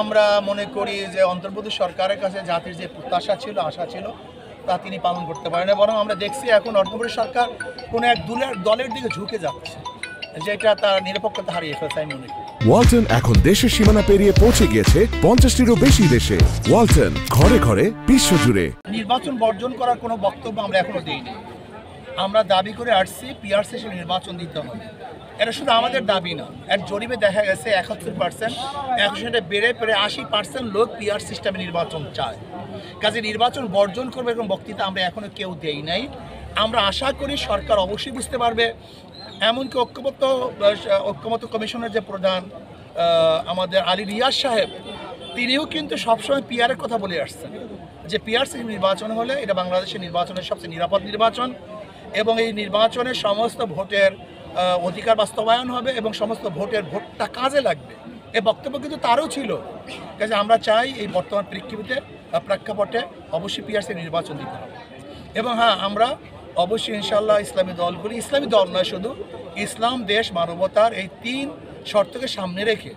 আমরা মনে করি যে অন্তর্বর্তী সরকারের কাছে জাতির যে প্রত্যাশা ছিল, আশা ছিল, তা তিনি পালন করতে পারেন না। বরং আমরা দেখছি এখন অন্তর্বর্তী সরকার কোনো এক দলের দিকে ঝুঁকে যাচ্ছে, যেটা তার নিরপেক্ষতা হারিয়ে ফেলছে আমি মনে করি। ওয়ালটন এখন দেশের সীমানা পেরিয়ে পৌঁছে গিয়েছে 50টিরও বেশি দেশে। ওয়ালটন, ঘরে ঘরে বিশ্বজুড়ে। নির্বাচন বর্জন করার কোনো বক্তব্য আমরা এখনো দিইনি। আমরা দাবি করে আসছি পিআরসি হিসেবে নির্বাচন দিতে হবে। এটা শুধু আমাদের দাবি না, এক জরিপে দেখা গেছে 71%, 100 বেড়ে পেরে 80% লোক পিআর সিস্টেমে নির্বাচন চায়। কাজে নির্বাচন বর্জন করবে এরকম বক্তৃতা আমরা এখনো কেউ দেই নাই। আমরা আশা করি সরকার অবশ্যই বুঝতে পারবে। এমনকি ঐক্যমত্য কমিশনের যে প্রধান আমাদের আলী রিয়াজ সাহেব, তিনিও কিন্তু সবসময় পিআরের কথা বলে আসছেন যে পিআরসি নির্বাচন হলে এটা বাংলাদেশের নির্বাচনের সবচেয়ে নিরাপদ নির্বাচন এবং এই নির্বাচনের সমস্ত ভোটের অধিকার বাস্তবায়ন হবে এবং সমস্ত ভোটটা কাজে লাগবে। এই বক্তব্য কিন্তু তারও ছিল। কাজে আমরা চাই এই বর্তমান প্রেক্ষাপটে অবশ্যই পিআরসি নির্বাচন দিতে হবে। এবং হ্যাঁ, আমরা অবশ্যই ইনশাল্লাহ ইসলামী দল নয়, শুধু ইসলাম, দেশ, মানবতার এই 3 শর্তকে সামনে রেখে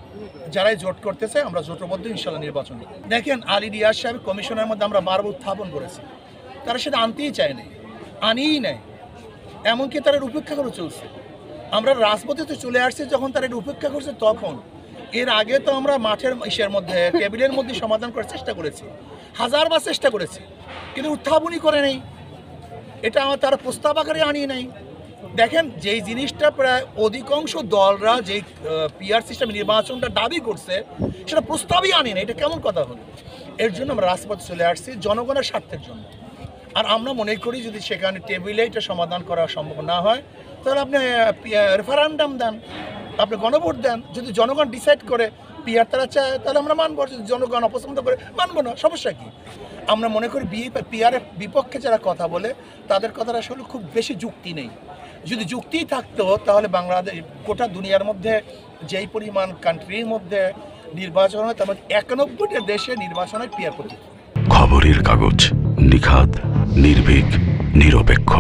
যারাই জোট করতেছে আমরা জোটবদ্ধ ইনশাল্লাহ নির্বাচন। দেখেন, আলী রিয়াজ সাহেব কমিশনের মধ্যে আমরা বারবার উত্থাপন করেছি, তারা সেটা আনতেই চায় নাই, আনিই নেয়, এমনকি তারা উপেক্ষা করে চলছে। আমরা রাজপথে চলে আসছি যখন তারা এটা উপেক্ষা করছে তখন। এর আগে তো আমরা মাঠের টেবিলের মধ্যে সমাধান করার চেষ্টা করেছি, হাজারবার চেষ্টা করেছি, কিন্তু উত্থাপনই করে নেই। এটা তারা প্রস্তাব আকারে আনিয়ে নেই। দেখেন, যেই জিনিসটা প্রায় অধিকাংশ দলরা যেই পিআর সিস্টেম নির্বাচনটা দাবি করছে সেটা প্রস্তাবই আনি না, এটা কেমন কথা হলো? এর জন্য আমরা রাজপথে চলে আসছি জনগণের স্বার্থের জন্য। আর আমরা মনে করি যদি সেখানে টেবিলে এটা সমাধান করা সম্ভব না হয় তাহলে আপনি রেফারেন্ডাম দেন, আপনি গণভোট দেন। যদি জনগণ ডিসাইড করে পিআর তারা চায় তাহলে আমরা মানবো, যদি জনগণ অপছন্দ করে মানবো না, সমস্যা কি? আমরা মনে করি পিআরের বিপক্ষে যারা কথা বলে তাদের কথার আসলে খুব বেশি যুক্তি নেই। যদি যুক্তিই থাকতো তাহলে বাংলাদেশ গোটা দুনিয়ার মধ্যে যেই পরিমাণ কান্ট্রির মধ্যে নির্বাচন হয় তার মধ্যে 91টা দেশে নির্বাচনের পিআর করতে। খবরের কাগজ, নিখাত, নির্ভীক, নিরপেক্ষ।